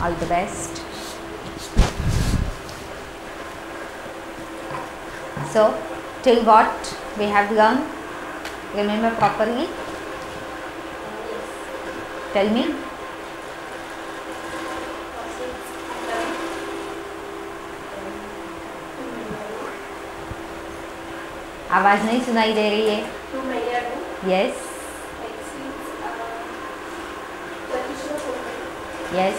All the best. So till what we have learned, remember properly? Tell me. आवाज नहीं सुनाई दे रही है. Yes. Yes.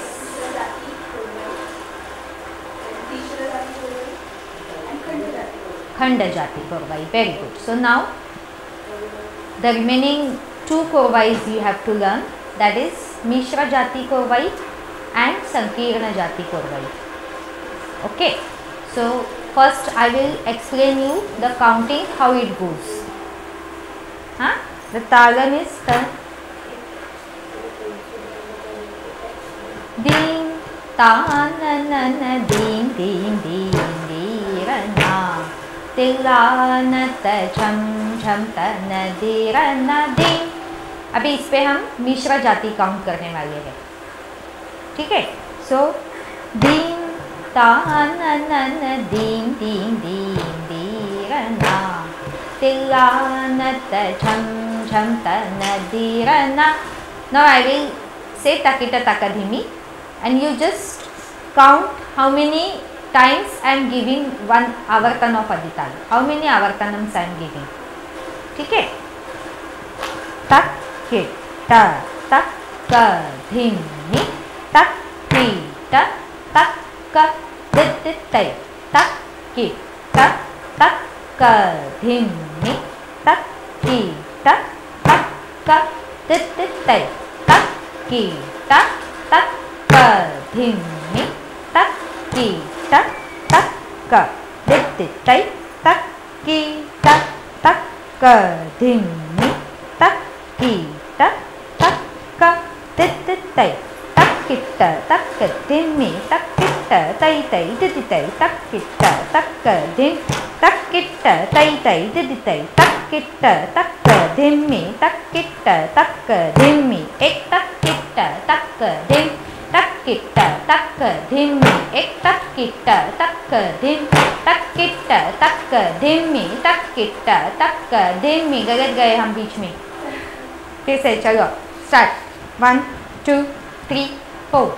Khanda Jati Korvai. Very good. So now the remaining 2 Korvais you have to learn, that is Mishra Jati Korvai and Sankirna Jati Korvai. Okay. So first I will explain you the counting, how it goes. The talam is ding ta na na na ding ding ding dirana तिलानत छम छम तन दीरना दी. अभी इस पे हम मिश्रा जाति count करने वाले हैं. ठीक है. सो दीन तान नन दीन दीन दीन दीरना तिलानत छम छम तन दीरना. Now I will say तकिटा तकधिमी and you just count how many times I am giving one avartan of Aditali. How many avartanams I am giving? ठीक है. Tak kita tak ka dhimmi tak kita tak ka ditai tak kita tak ka dhimmi tak kita tak ka ditai tak kita tak ka dhimmi tak kita tak ka ditai tak kita tak ka dhimmi tak kita tak ka ditai tak kita tak ka dhimmi tak kita tai tai ditai tak kita tak ka dhim tak kita tai tai ditai tak kita tak ka dhimmi tak kita tak ka dhimmi ek tak kita tak ka dhim tak kita tak ka dhimmi ek tak kita tak ka dhim tak kita tak ka dhimmi tak kita tak ka dhimmi. गलत गए हम बीच में. फिर से चलो start. 1 2 3 4.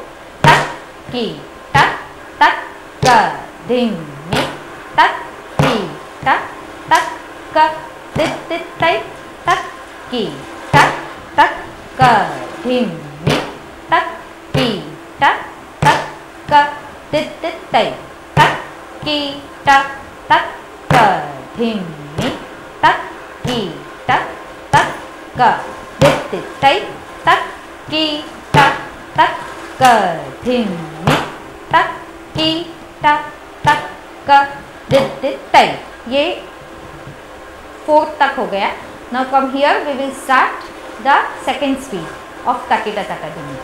tak kita tak ka dhimmi tak kita tak ka ditai tak kita tak ka dhimmi tak kita tak ka ditai tak kita tak ka dhimmi tak kita tak ka ditai tak kita tak ka dhimmi tak kita tak ka ditai. ये 4th तक हो गया. Now from here we will start the second speed of takita takadimi.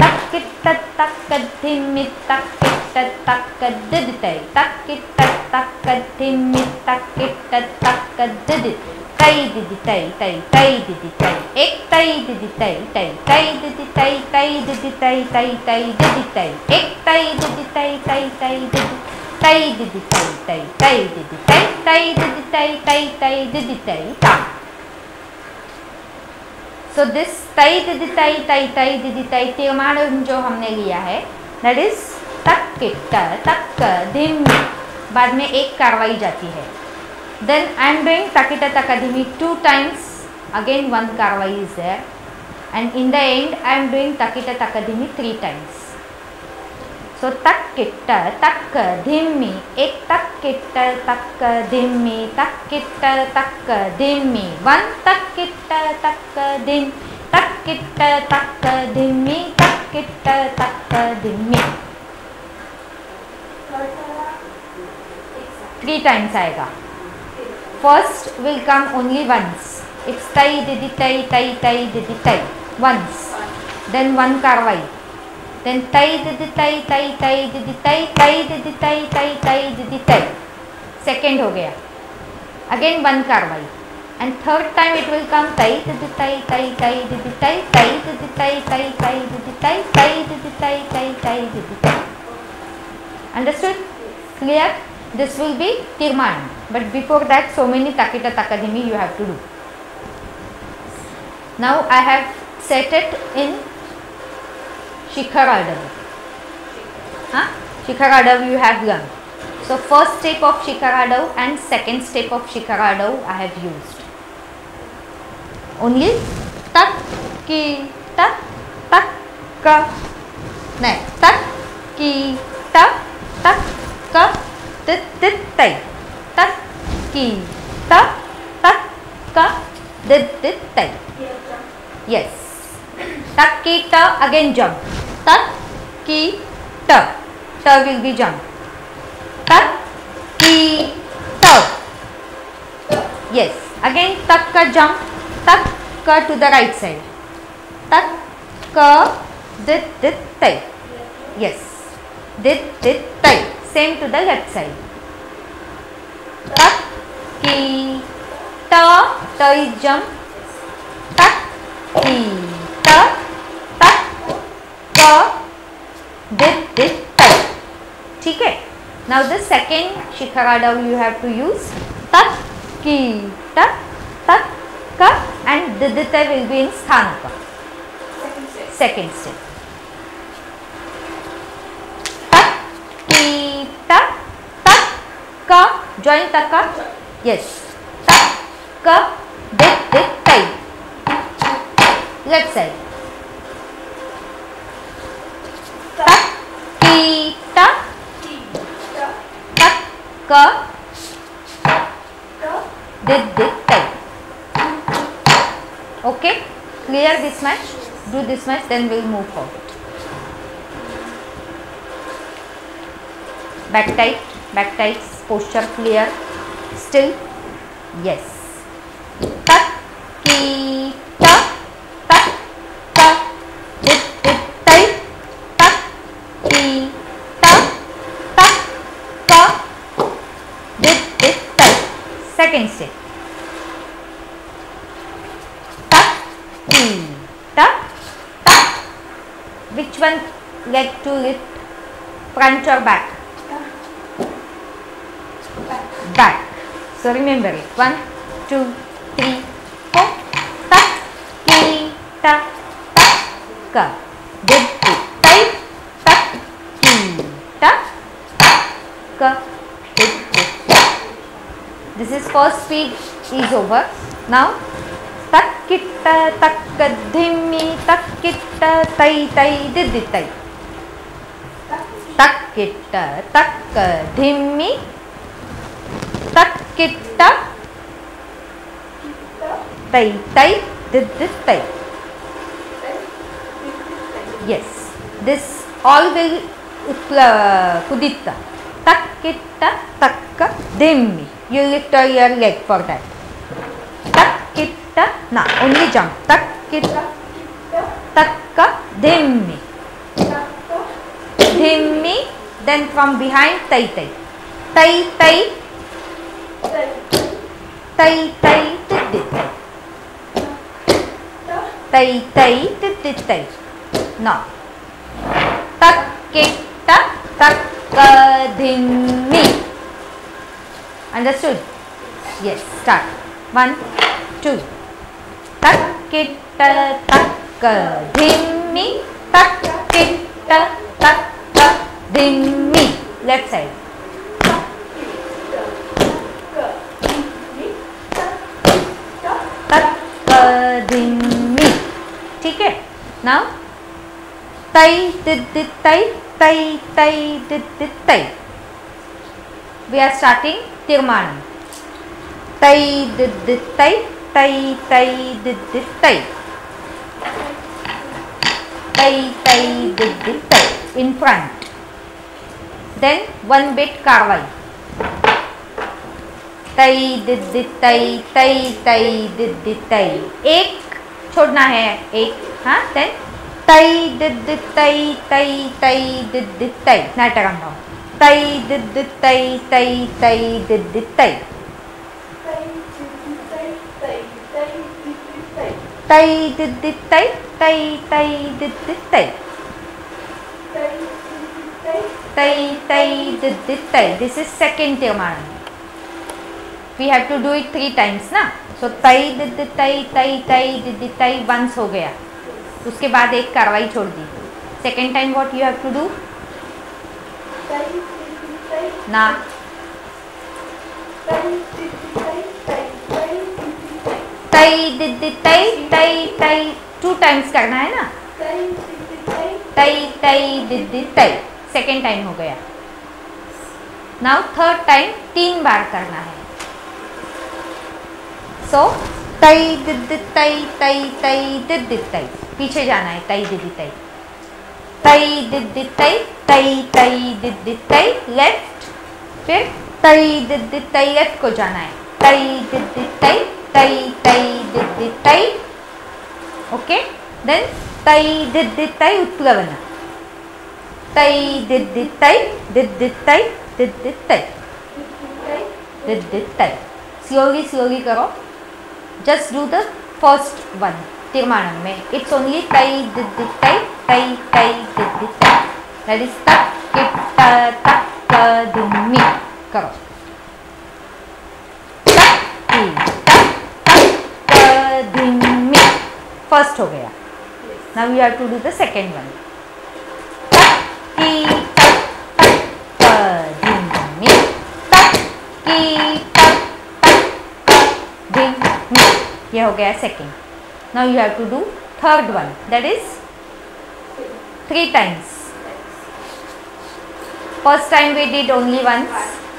Takita takadimi takita takaditai takita takadimi takita takaditai tai diditai tai tai diditai ek tai diditai tai tai diditai tai diditai tai tai diditai ek tai diditai tai tai diditai tai diditai tai tai diditai tai diditai tai tai diditai ta. So this tai diditai tai tai diditai तीर्माण जो हमने लिया है, that is tak kita tak dhimmi. बाद में एक कार्रवाई जाती है. Then I am doing takita takadhimi 2 times. Again one karwai is there, and in the end I am doing takita takadhimi 3 times. So takita takadhimi ek takita takadhimi takita takadhimi 1 takita takadhimi takita takadhimi takita takadhimi 3 times आएगा. First will come only once. It's tai diditai tai tai diditai once. Then one karwai. Then tai diditai tai tai diditai tai diditai tai tai diditai. Second हो गया. Again one karwai. and third time it will come tai didi tai tai tai didi tai tai didi tai tai tai didi tai tai didi tai tai tai didi tai. Understood? Clear? This will be Tirman, but before that so many Takita Takadhimi you have to do. Now I have set it in Shikharadav. Shikharadav you have learned. So first step of Shikharadav and second step of Shikharadav I have used. Only tak ki ta tak ka. Next tak ki ta tak ka tit tit tai. Tak ki ta tak ka tit tit tai. Yes. Tak ki ta again jump. Tak ki ta. Ta will be jump. Tak ki ta. Yes. Again tak ka jump. Tak ka to the right side. Tak ka dit dit tai. Yes. Dit dit tai. Same to the left side. Tak ki ta. Ta is jump. Tak ki ta. Tak ka dit dit tai. ठीक है. Now the second Shikharadav you have to use tak ki ta tak ka and didita will be in sthanaka. Second step. Tak ki ta tak ka join taka. Yes. Tak ka dit dit tai. Left side. Tak ki ta tak ka dit dit tai. Okay, clear this much, do this much, then we will move forward. Back tight, posture clear, still, yes. Tak ki ta, tak ka, dit dit tai, tak ki ta, tak ka, dit dit tai. Second step. Which one leg to lift? Front or back? Back. So remember it. 1, 2, 3, 4. Tak ki ta tak ka. Dit dit tai. Tak ki ta tak ka. Dit dit tai. This is first speed is over. Now tak kitta tak dhimmi tak kitta tai tai didi tai. Tak kitta tak dhimmi tak kitta tai tai didi tai. Yes, this all will kudita. Tak kitta tak dhimmi. You lift your leg for that. Na only jump. Tak kitta takka dhimmi. Dhimmi, then from behind tai tai. Tai tai tai tai didi tai. Tai tai didi tai. Now tak kitta takka dhimmi. Understood? Yes. Start. 1, 2. Tak kitta takka dhimmi. Tak kitta takka dhimmi. Left side. Takka dhimmi. ठीक है. Now tai didi tai tai tai didi tai. We are starting Tirman. Tai didi tai tai tai didi tai. Tai tai didi tai in front. Then one bit karwai. Tai didi tai tai tai didi tai. एक छोड़ना है एक. हाँ. Then tai didi tai tai tai didi tai. नाटकम tai didi tai tai tai didi tai. Tai did tai, tai tai did tai. Tai tai did tai. This is second tirmanam. We have to do it 3 times ना. So tai did tai, tai tai did tai once हो गया. उसके बाद एक कार्रवाई छोड़ दी. Second time what you have to do? ना. Tai did tai, tai tai 2 times करना है ना. Tai tai did tai. Second time हो गया. Now third time 3 बार करना है. So tai did tai, tai tai did tai. पीछे जाना है. Tai did tai. Tai did tai, tai tai did tai. Left. फिर tai did tai left को जाना है. Tai did tai, tai tai did tai. Okay. Then tai did tai utplavana. Tai did tai, did tai, did tai. Did tai. Slowly करो. Just do the first one. tirmanam में. It's only tai did tai, tai tai did tai. That is tak kitta takka dimmi. करो. First हो गया. Now you have to do the second one. ये हो गया second. Now you have to do third one. That is 3 times. First time we did only once.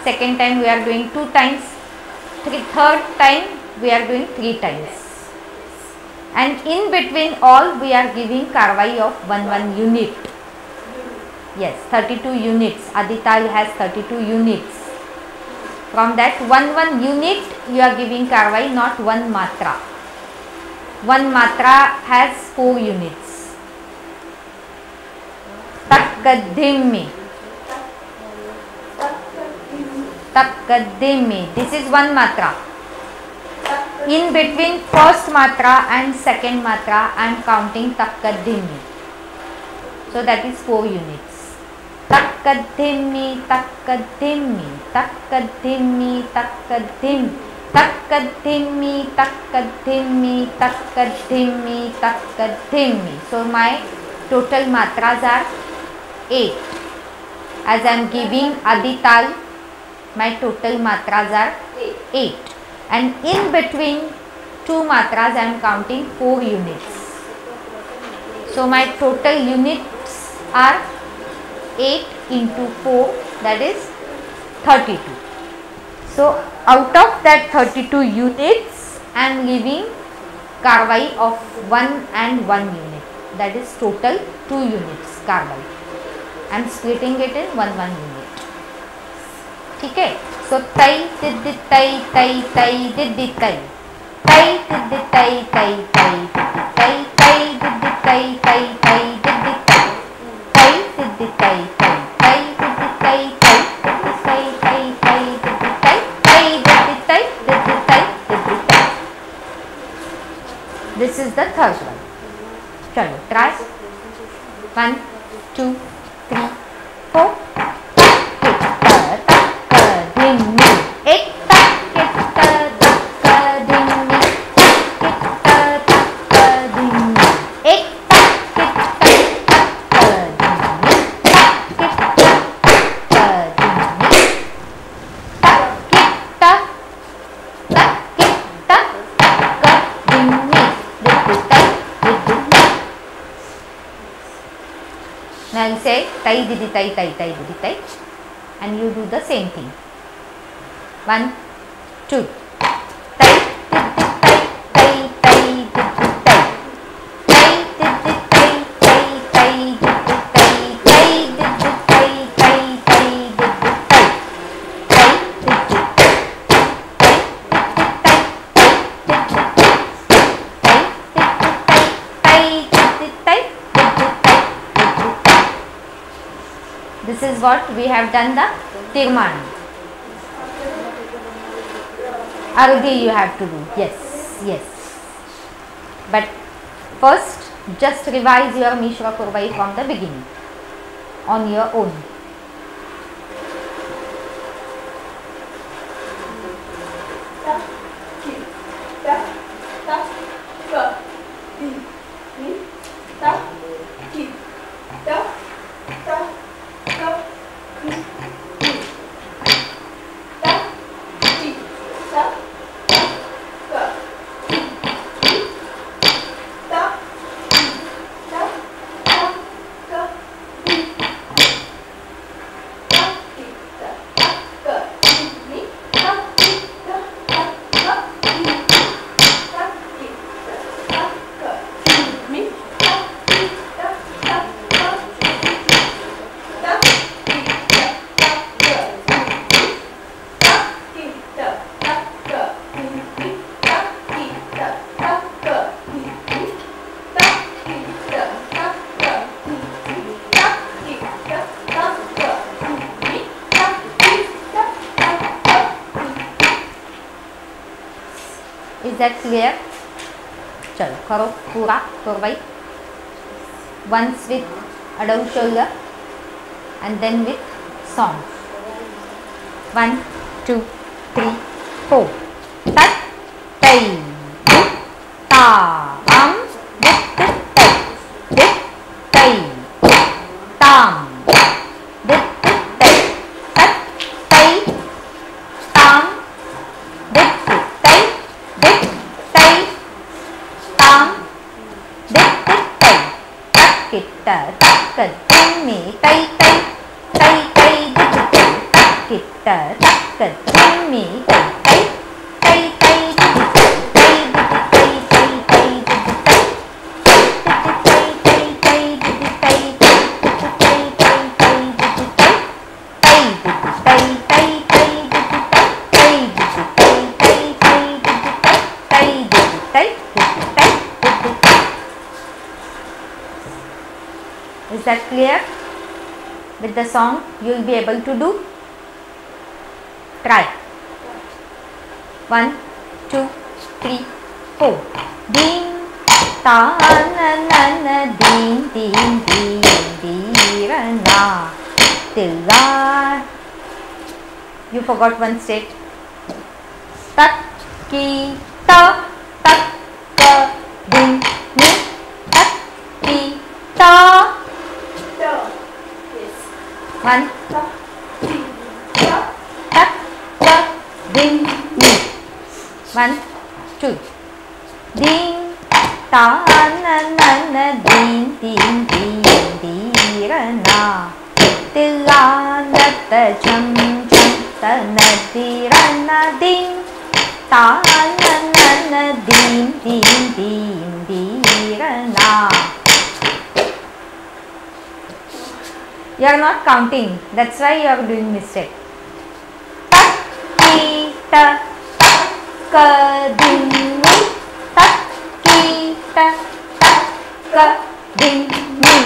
Second time we are doing 2 times. Third time we are doing 3 times. And in between all we are giving karvai of 1 unit. Yes, 32 units. Adital has 32 units. From that 1 unit you are giving karvai, not 1 matra. 1 matra has 4 units. Takkadhimmi. Takkadhimmi. This is 1 matra. In between first matra and second matra I am counting takkadhimmi. So that is 4 units. Takkadhimmi, takkadhimmi, takkadhimmi, takkadhimmi, takkadhimmi, takkadhimmi, takkadhimmi, takkadhimmi. So my total matras are 8. As I am giving Adital, my total matras are 8. And in between 2 matras I am counting 4 units. So my total units are 8 into 4, that is 32. So out of that 32 units I am giving karvai of 1 and 1 unit. That is total 2 units karvai. I am splitting it in 1 unit. ठीक है. So tai did tai, tai tai did tai. Tai did tai, tai tai did tai. Tai did tai, tai tai did tai. Tai did tai, tai tai did tai. Tai did tai, tai tai did tai. Tai did tai, did tai, did tai. This is the third one. चलो try. 1, 2, 3, 4. Now you say tai didi tai, tai tai didi tai, and you do the same thing. 1, 2. Tai didi tai, tai tai didi tai. Tai didi tai, tai tai didi tai. Tai didi tai, tai tai didi tai. Tai didi This is what we have done the tirman. Arudhi you have to do. Yes, yes. But first, just revise your Mishra Purvai from the beginning on your own. Is that clear? चलो करो पूरा Purvai. Once with adult shoulder and then with song. 1, 2, 3, 4. Tat, tai, ta, dit, tai, tam, dit, tai, tat, tai, tam, dit, tai, dit, tai, tam, dit, tai, tak, kita, tak, timi, tai, tai, tai, tai, dit, tai, tak, kita, tak, timi, tai, tai, tai, tai, dit, tai, tai, Is that clear? With the song you will be able to do. Try. 1, 2, 3, 4. Ding, ta, na, na, na, ding, ding, ding, ding, na, tilla. You forgot one state. Tak, ki, ta, tak, ka, ding, ni, tak, ki, ta. One, tak, ka, ding, ni. 1, 2. Ding, ta, na, na, na, ding, ding, ding, ding, na. Tilla, na, ta, cham, cham, ta, na, tira, na, ding. Ta, na, na, na, ding, ding, ding, ding, na. You are not counting. That's why you are doing mistake. Tak, ki, ta, tak, ka, ding, ni. Tak, ki, ta, tak, ka, ding, ni.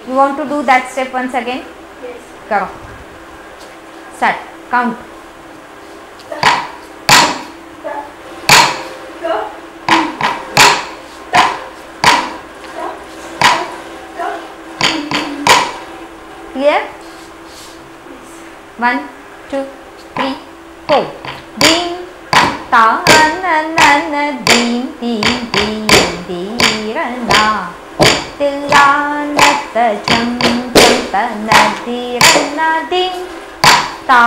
You want to do that step once again? Yes. Karo. Start. Count. Clear? 1, 2, 3, 4. Ding, ta, na, na, na, ding, ding, ding, ding, na. Tilla, na, ta, cham, cham, ta, na, tira, na, ding. Ta,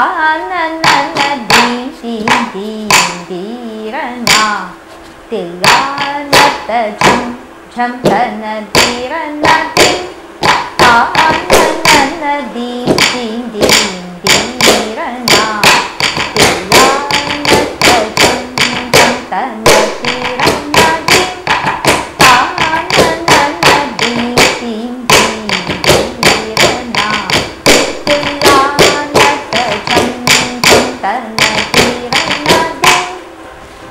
na, na, na, ding, ding, ding, ding, na. Tilla, na, ta, cham, cham, ta, na, tira, na, ding. Ta, na, na, na, ding, ding, ding, ding, na. Tilla, na, ta, cham, cham, ta, na, tira, na, ding. Ta, na, na, na, ding, ding, ding, ding, na. Tilla, na, ta, cham, cham, ta, na, tira, na, ding.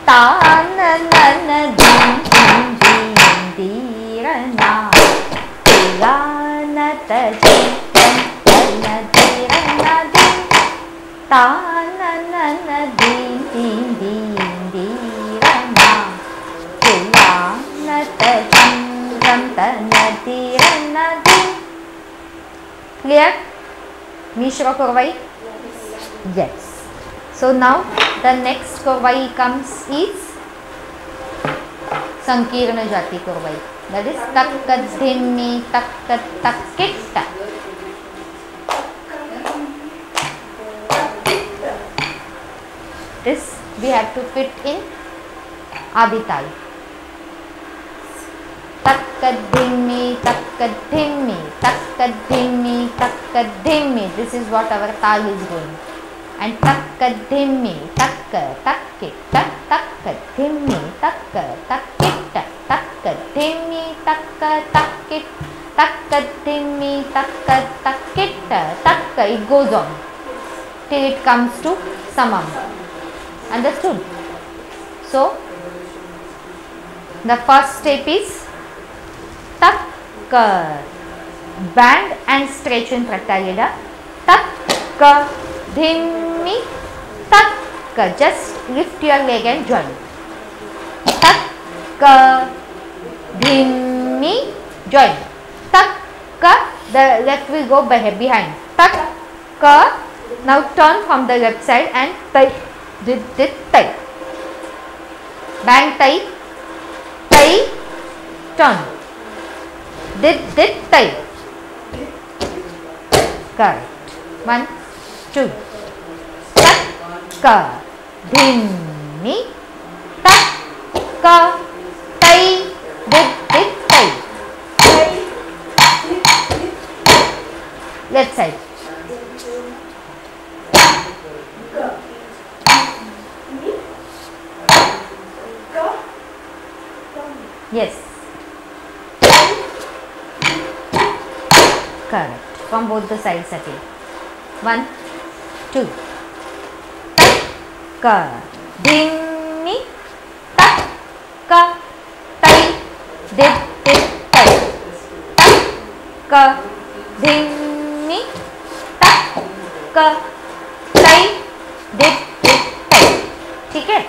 Ta, na, na, na, ding, ding, ding, ding, na. Tilla, na, ta, cham, cham, ta, na, tira, na, ding. Ta, na, na, na, ding, ding, ding, ding, na. Tilla. cham tanadira. Clear? Mishra Korvai? Yes. So now the next Korvai comes is Sankirna Jati Korvai. That is Takkadhimmi Takkatakkita. This we have to fit in Adital. Takkadhimmi Takkadhimmi Takkadhimmi Takkadhimmi. This is what our tal is doing. And Takkadhimmi Takkatakkita Takkadhimmi Takkatakkita Takkadhimmi Takkatakkita Takkadhimmi Takkatakkita Takka. It goes on till it comes to Samam. Understood? So the first step is Takka. Band and stretch in Pratyayada. Takka Dhimmi Takka. Just lift your leg and join. Takka Dhimmi. Join. Takka. The left will go behind. Takka. Now turn from the left side and tai. Tai. Bang tai. Tai. Turn. Tai. Correct. 1, 2. Takka Dhimmi Takka Tai. Tai. Left side. Yes. Correct. From both the sides again. 1, 2. Takka Dhimmi Takka Tai. Tai. Takka Dhimmi Takka Tai. Tai. ठीक है?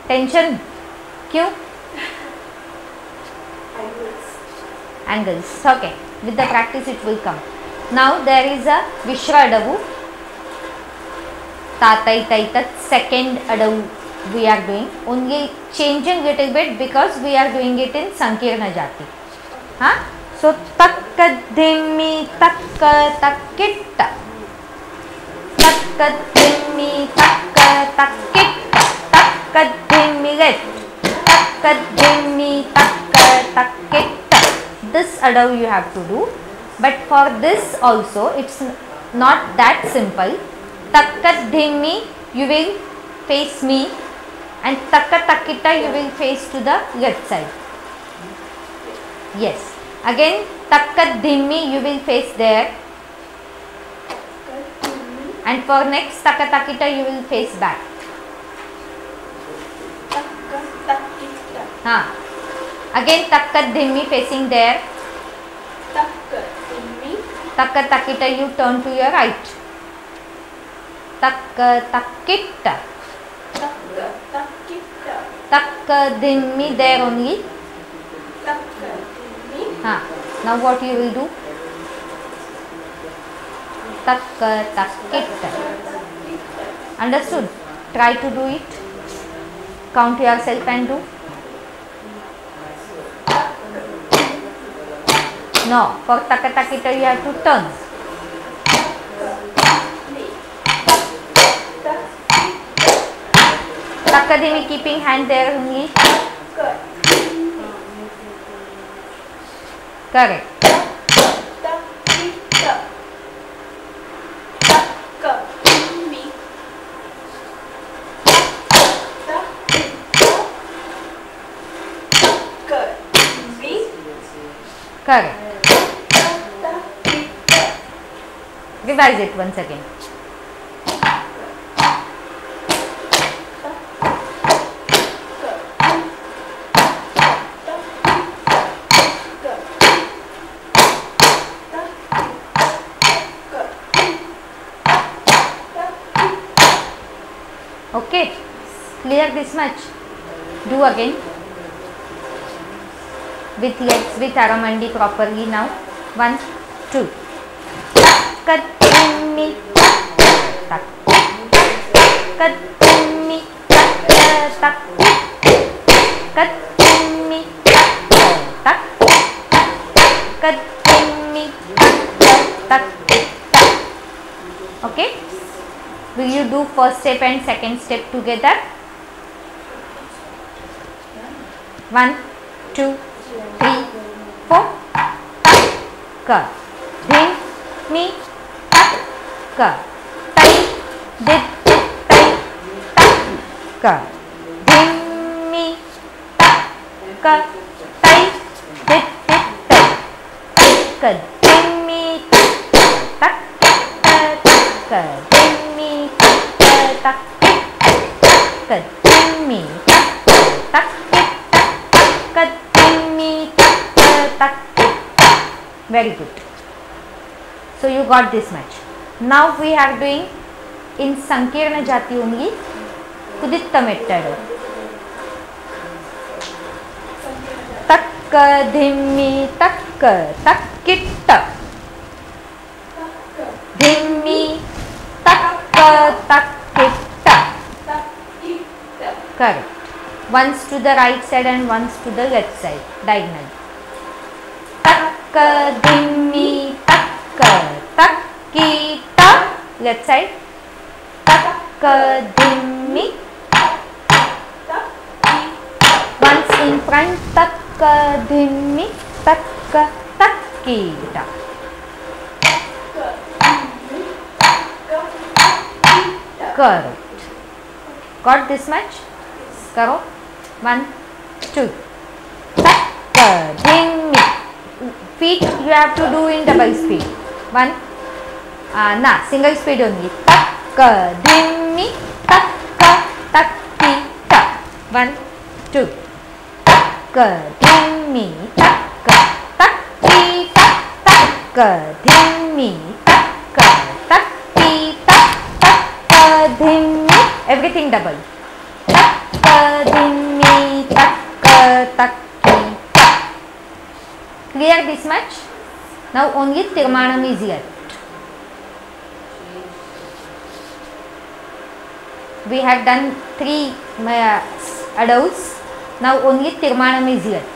Tension क्यों? Angles. Okay. With the practice it will come. Now there is a Vishra Adavu. Tatai Taitat. Second Adavu we are doing. Only changing little bit because we are doing it in Sankirna Jati. Huh? So Takkadhimmi Takkatakkita. Takkadhimmi Takkatakkita. Takkadhimmi left. Takkadhimmi Takkatakkita. This adav you have to do, but for this also it's not that simple. Takkadhimmi you will face me and Takkatakkita you will face to the left side. Yes. Again Takkadhimmi you will face there, and for next Takkatakkita you will face back. Again Takkadhimmi facing there. Takkatakkita you turn to your right. Takkatakkita. Takkadhimmi there only. Now what you will do? Takkatakkita. Understood? Try to do it. Count yourself and do. No, for Takkatakkita you have to turn. Takkadhimmi keeping hand there only. Correct. Correct. Revise it once again. Okay, clear this much? Do again with legs, with Aramandi properly now. 1, 2. Tak dhimmi tak tak dhimmi tak tak dhimmi tak tak dhimmi tak tak. Okay, will you do first step and second step together? 1, 2, 3, 4. Tak dhimmi tak tai dit tai tak dhimmi tak tai dit tai dhimmi tak dhimmi tak dhimmi tak dhimmi tak. Very good. So you got this much. Now we are doing in Sankirna Jati only Kuditta method. Takka dhimmi takka takkitta dhimmi takka takkitta. Correct. Once to the right side and once to the left side, diagonal. Takka dhimmi takka takkita, left side. Takka dhimmi. Once in front, takka dhimmi takka takkita. Correct. Got this much? Karo. 1, 2. Takka dhimmi. Feet you have to do in double speed. 1, single speed only. Takka dhimmi takka takkita. 1, 2. Takka dhimmi takka takkita. Takka dhimmi takka takkita. Takka dhimmi. Everything double. Takka dhimmi takka takkita. Clear this much? Now only Tirmanam is left. We have done 3 adults. Now only Tirmanam is left.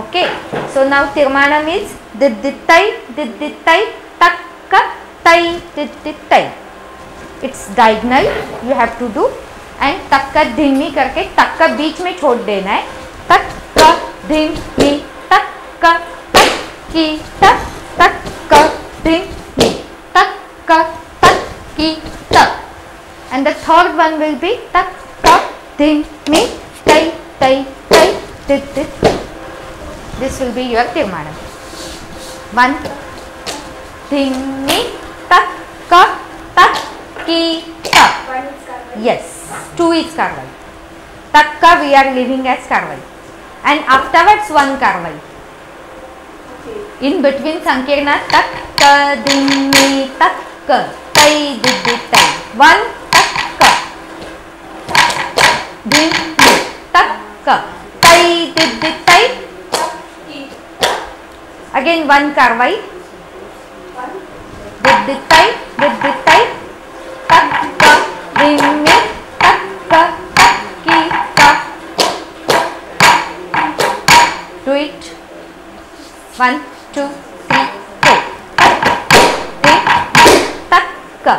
Okay. So now Tirmanam is didditai takka tai didditai. It's diagonal you have to do and takka dhimmi करके takka बीच में छोड़ देना है. Takka dhimmi takka takkita takka dhimmi takka takkita. And the third one will be takka dhimmi tai tai tai dit dit. This will be your Tirmanam. 1 dhimmi takka takkita. Yes. 2 is Karwai. Takka we are leaving as Karwai. And afterwards 1 Karwai. In between Sankirna, takka dhimmi takka tai diddi tai. 1 takka dhimmi takka tai diddi tai. Again 1 Karwai. Diddi tai takka dhimmi takka takkita. Do it. 1, 2, 3, 4. Takka takkita.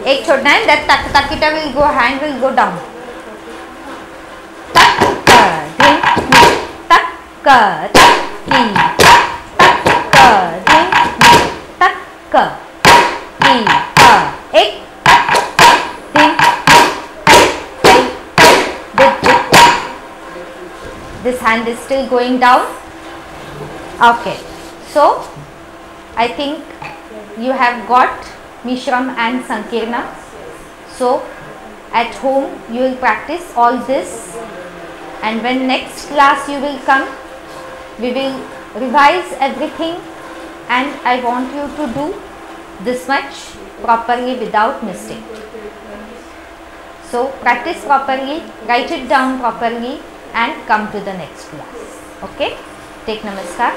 एक छोड़ना है. That takkita will go, hand will go down. Takka dhimmi takka takkita. Takka dhimmi takka takkita. एक this hand is still going down. Okay, so I think you have got Mishram and Sankirna. So at home you will practice all this, and when next class you will come, we will revise everything, and I want you to do this much properly without mistake. So practice properly, write it down properly and come to the next class. Okay, take namaskar.